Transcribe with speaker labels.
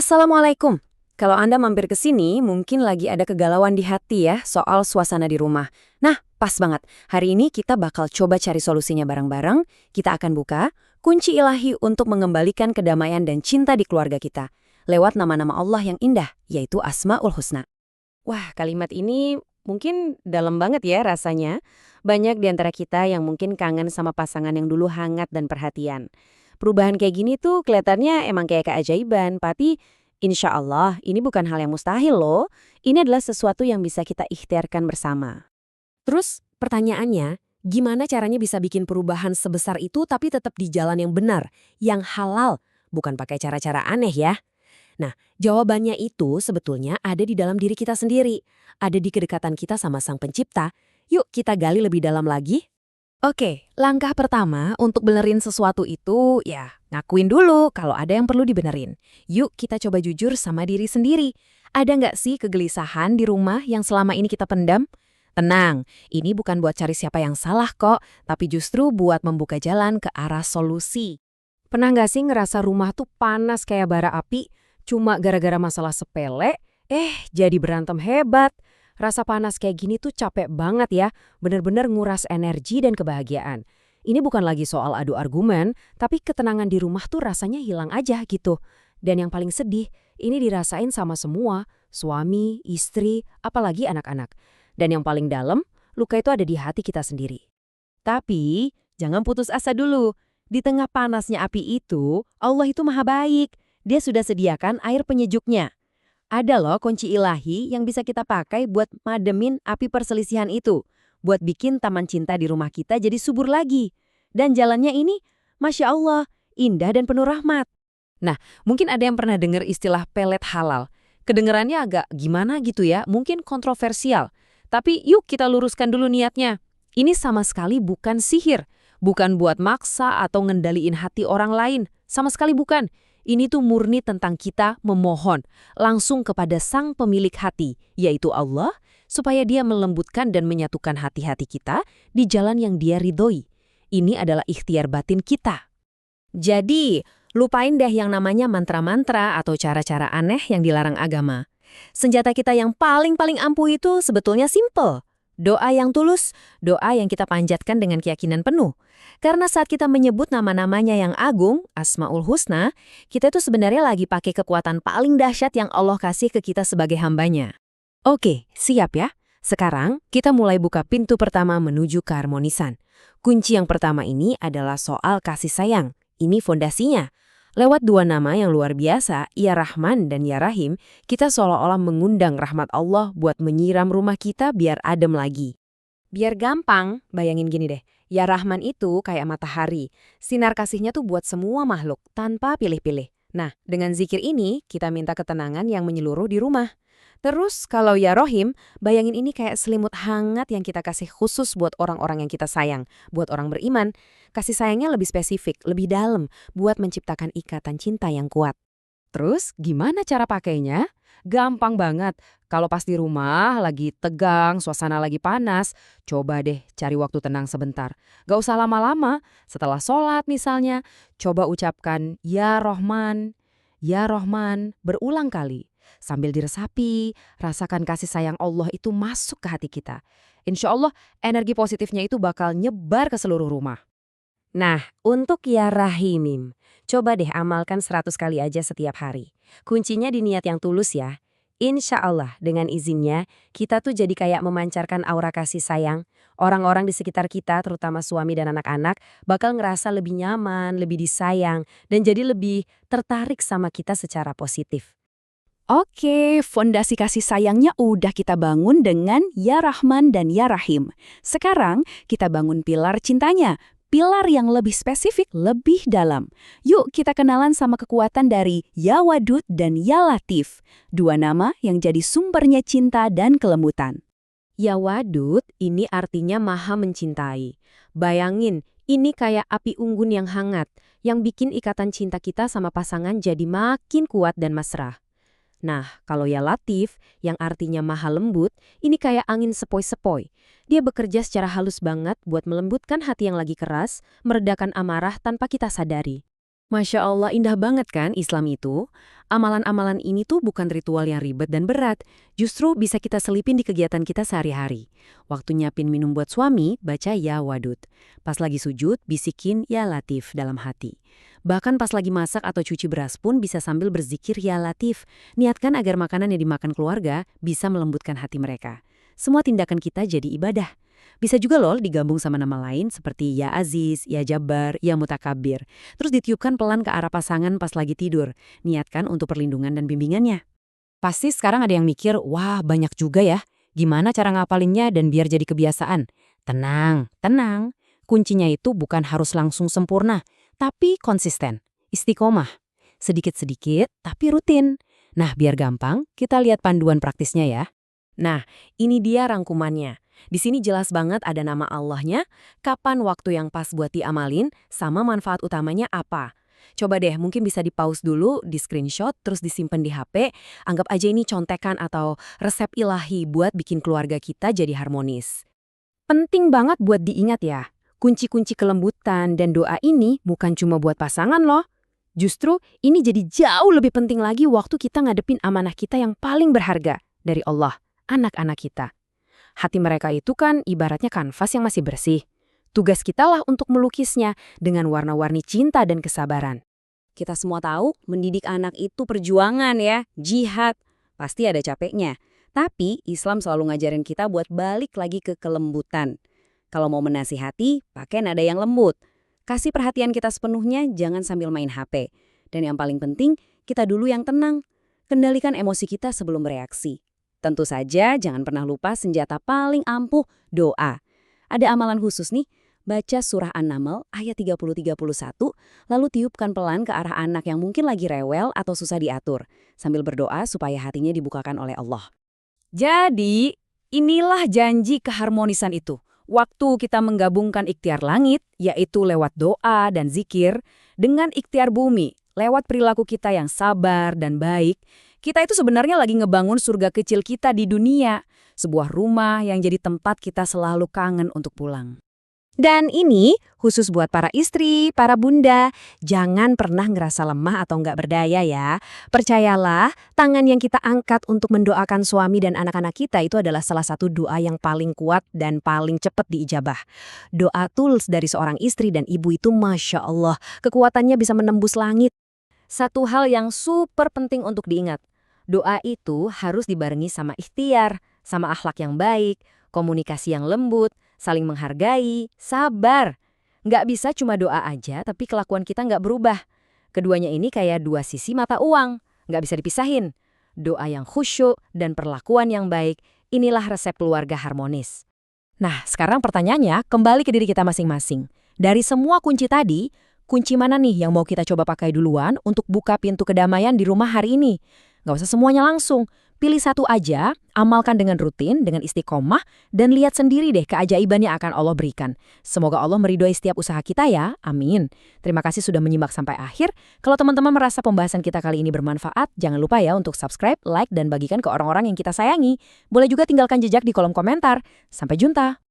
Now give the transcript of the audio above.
Speaker 1: Assalamualaikum. Kalau Anda mampir ke sini, mungkin lagi ada kegalauan di hati ya soal suasana di rumah. Nah, pas banget. Hari ini kita bakal coba cari solusinya bareng-bareng. Kita akan buka kunci ilahi untuk mengembalikan kedamaian dan cinta di keluarga kita. Lewat nama-nama Allah yang indah, yaitu Asma'ul Husna.
Speaker 2: Wah, kalimat ini mungkin dalam banget ya rasanya. Banyak di antara kita yang mungkin kangen sama pasangan yang dulu hangat dan perhatian. Perubahan kayak gini tuh kelihatannya emang kayak keajaiban, tapi insya Allah ini bukan hal yang mustahil loh. Ini adalah sesuatu yang bisa kita ikhtiarkan bersama.
Speaker 3: Terus pertanyaannya, gimana caranya bisa bikin perubahan sebesar itu tapi tetap di jalan yang benar, yang halal, bukan pakai cara-cara aneh ya? Nah, jawabannya itu sebetulnya ada di dalam diri kita sendiri, ada di kedekatan kita sama Sang Pencipta. Yuk kita gali lebih dalam lagi. Oke, langkah pertama untuk benerin sesuatu itu ya ngakuin dulu kalau ada yang perlu dibenerin. Yuk kita coba jujur sama diri sendiri. Ada nggak sih kegelisahan di rumah yang selama ini kita pendam? Tenang, ini bukan buat cari siapa yang salah kok, tapi justru buat membuka jalan ke arah solusi. Pernah nggak sih ngerasa rumah tuh panas kayak bara api, cuma gara-gara masalah sepele, jadi berantem hebat? Rasa panas kayak gini tuh capek banget ya, bener-bener nguras energi dan kebahagiaan. Ini bukan lagi soal adu argumen, tapi ketenangan di rumah tuh rasanya hilang aja gitu. Dan yang paling sedih, ini dirasain sama semua, suami, istri, apalagi anak-anak. Dan yang paling dalam, luka itu ada di hati kita sendiri.
Speaker 2: Tapi jangan putus asa dulu. Di tengah panasnya api itu, Allah itu maha baik. Dia sudah sediakan air penyejuknya. Ada loh kunci ilahi yang bisa kita pakai buat mademin api perselisihan itu. Buat bikin taman cinta di rumah kita jadi subur lagi. Dan jalannya ini, Masya Allah, indah dan penuh rahmat.
Speaker 3: Nah, mungkin ada yang pernah dengar istilah pelet halal. Kedengerannya agak gimana gitu ya, mungkin kontroversial. Tapi yuk kita luruskan dulu niatnya. Ini sama sekali bukan sihir. Bukan buat maksa atau ngendaliin hati orang lain. Sama sekali bukan. Ini tuh murni tentang kita memohon langsung kepada Sang Pemilik hati, yaitu Allah, supaya Dia melembutkan dan menyatukan hati-hati kita di jalan yang Dia ridhoi. Ini adalah ikhtiar batin kita. Jadi, lupain deh yang namanya mantra-mantra atau cara-cara aneh yang dilarang agama. Senjata kita yang paling-paling ampuh itu sebetulnya simple. Doa yang tulus, doa yang kita panjatkan dengan keyakinan penuh. Karena saat kita menyebut nama-namanya yang agung, Asma'ul Husna, kita itu sebenarnya lagi pakai kekuatan paling dahsyat yang Allah kasih ke kita sebagai hambanya. Oke, siap ya? Sekarang kita mulai buka pintu pertama menuju keharmonisan. Kunci yang pertama ini adalah soal kasih sayang. Ini fondasinya. Lewat dua nama yang luar biasa, Ya Rahman dan Ya Rahim, kita seolah-olah mengundang rahmat Allah buat menyiram rumah kita biar adem lagi. Biar gampang, bayangin gini deh. Ya Rahman itu kayak matahari. Sinar kasihnya tuh buat semua makhluk, tanpa pilih-pilih. Nah, dengan zikir ini, kita minta ketenangan yang menyeluruh di rumah. Terus, kalau Ya Rohim, bayangin ini kayak selimut hangat yang kita kasih khusus buat orang-orang yang kita sayang, buat orang beriman. Kasih sayangnya lebih spesifik, lebih dalam, buat menciptakan ikatan cinta yang kuat. Terus, gimana cara pakainya? Gampang banget. Kalau pas di rumah, lagi tegang, suasana lagi panas, coba deh cari waktu tenang sebentar. Gak usah lama-lama. Setelah sholat misalnya, coba ucapkan Ya Rohman, berulang kali. Sambil diresapi, rasakan kasih sayang Allah itu masuk ke hati kita. Insya Allah, energi positifnya itu bakal nyebar ke seluruh rumah.
Speaker 2: Nah, untuk Ya Rahimim, coba deh amalkan 100 kali aja setiap hari. Kuncinya di niat yang tulus ya. Insya Allah, dengan izinnya, kita tuh jadi kayak memancarkan aura kasih sayang. Orang-orang di sekitar kita, terutama suami dan anak-anak, bakal ngerasa lebih nyaman, lebih disayang, dan jadi lebih tertarik sama kita secara positif.
Speaker 4: Oke, fondasi kasih sayangnya udah kita bangun dengan Ya Rahman dan Ya Rahim. Sekarang kita bangun pilar cintanya, pilar yang lebih spesifik, lebih dalam. Yuk kita kenalan sama kekuatan dari Ya Wadud dan Ya Latif, dua nama yang jadi sumbernya cinta dan kelembutan.
Speaker 2: Ya Wadud ini artinya maha mencintai. Bayangin, ini kayak api unggun yang hangat, yang bikin ikatan cinta kita sama pasangan jadi makin kuat dan mesra. Nah, kalau Ya Latif, yang artinya maha lembut, ini kayak angin sepoi-sepoi. Dia bekerja secara halus banget buat melembutkan hati yang lagi keras, meredakan amarah tanpa kita sadari.
Speaker 1: Masya Allah, indah banget kan Islam itu? Amalan-amalan ini tuh bukan ritual yang ribet dan berat, justru bisa kita selipin di kegiatan kita sehari-hari. Waktu nyiapin minum buat suami, baca ya wadud. Pas lagi sujud, bisikin ya latif dalam hati. Bahkan pas lagi masak atau cuci beras pun bisa sambil berzikir ya latif. Niatkan agar makanan yang dimakan keluarga bisa melembutkan hati mereka. Semua tindakan kita jadi ibadah. Bisa juga loh digabung sama nama lain seperti Ya Aziz, Ya Jabbar, Ya Mutakabir. Terus ditiupkan pelan ke arah pasangan pas lagi tidur. Niatkan untuk perlindungan dan bimbingannya.
Speaker 2: Pasti sekarang ada yang mikir, wah banyak juga ya. Gimana cara ngapalinnya dan biar jadi kebiasaan? Tenang, tenang. Kuncinya itu bukan harus langsung sempurna, tapi konsisten. Istiqomah. Sedikit-sedikit, tapi rutin. Nah, biar gampang, kita lihat panduan praktisnya ya.
Speaker 1: Nah, ini dia rangkumannya. Di sini jelas banget ada nama Allahnya, kapan waktu yang pas buat diamalin, sama manfaat utamanya apa. Coba deh, mungkin bisa di-pause dulu, di-screenshot, terus disimpan di HP. Anggap aja ini contekan atau resep ilahi buat bikin keluarga kita jadi harmonis. Penting banget buat diingat ya, kunci-kunci kelembutan dan doa ini bukan cuma buat pasangan loh. Justru ini jadi jauh lebih penting lagi waktu kita ngadepin amanah kita yang paling berharga dari Allah, anak-anak kita. Hati mereka itu kan ibaratnya kanvas yang masih bersih. Tugas kita lah untuk melukisnya dengan warna-warni cinta dan kesabaran. Kita semua tahu mendidik anak itu perjuangan ya, jihad. Pasti ada capeknya. Tapi Islam selalu ngajarin kita buat balik lagi ke kelembutan. Kalau mau menasihati, pakai nada yang lembut. Kasih perhatian kita sepenuhnya, jangan sambil main HP. Dan yang paling penting, kita dulu yang tenang. Kendalikan emosi kita sebelum bereaksi. Tentu saja jangan pernah lupa senjata paling ampuh, doa. Ada amalan khusus nih, baca surah An-Naml ayat 30-31, lalu tiupkan pelan ke arah anak yang mungkin lagi rewel atau susah diatur, sambil berdoa supaya hatinya dibukakan oleh Allah. Jadi, inilah janji keharmonisan itu. Waktu kita menggabungkan ikhtiar langit, yaitu lewat doa dan zikir, dengan ikhtiar bumi, lewat perilaku kita yang sabar dan baik, kita itu sebenarnya lagi ngebangun surga kecil kita di dunia. Sebuah rumah yang jadi tempat kita selalu kangen untuk pulang. Dan ini khusus buat para istri, para bunda. Jangan pernah ngerasa lemah atau nggak berdaya ya. Percayalah, tangan yang kita angkat untuk mendoakan suami dan anak-anak kita itu adalah salah satu doa yang paling kuat dan paling cepat diijabah. Doa tools dari seorang istri dan ibu itu Masya Allah, kekuatannya bisa menembus langit. Satu hal yang super penting untuk diingat. Doa itu harus dibarengi sama ikhtiar, sama akhlak yang baik, komunikasi yang lembut, saling menghargai, sabar. Nggak bisa cuma doa aja tapi kelakuan kita nggak berubah. Keduanya ini kayak dua sisi mata uang, nggak bisa dipisahin. Doa yang khusyuk dan perlakuan yang baik, inilah resep keluarga harmonis. Nah, sekarang pertanyaannya kembali ke diri kita masing-masing. Dari semua kunci tadi, kunci mana nih yang mau kita coba pakai duluan untuk buka pintu kedamaian di rumah hari ini? Nggak usah semuanya langsung. Pilih satu aja, amalkan dengan rutin, dengan istiqomah, dan lihat sendiri deh keajaiban yang akan Allah berikan. Semoga Allah meridhoi setiap usaha kita ya. Amin. Terima kasih sudah menyimak sampai akhir. Kalau teman-teman merasa pembahasan kita kali ini bermanfaat, jangan lupa ya untuk subscribe, like, dan bagikan ke orang-orang yang kita sayangi. Boleh juga tinggalkan jejak di kolom komentar. Sampai jumpa.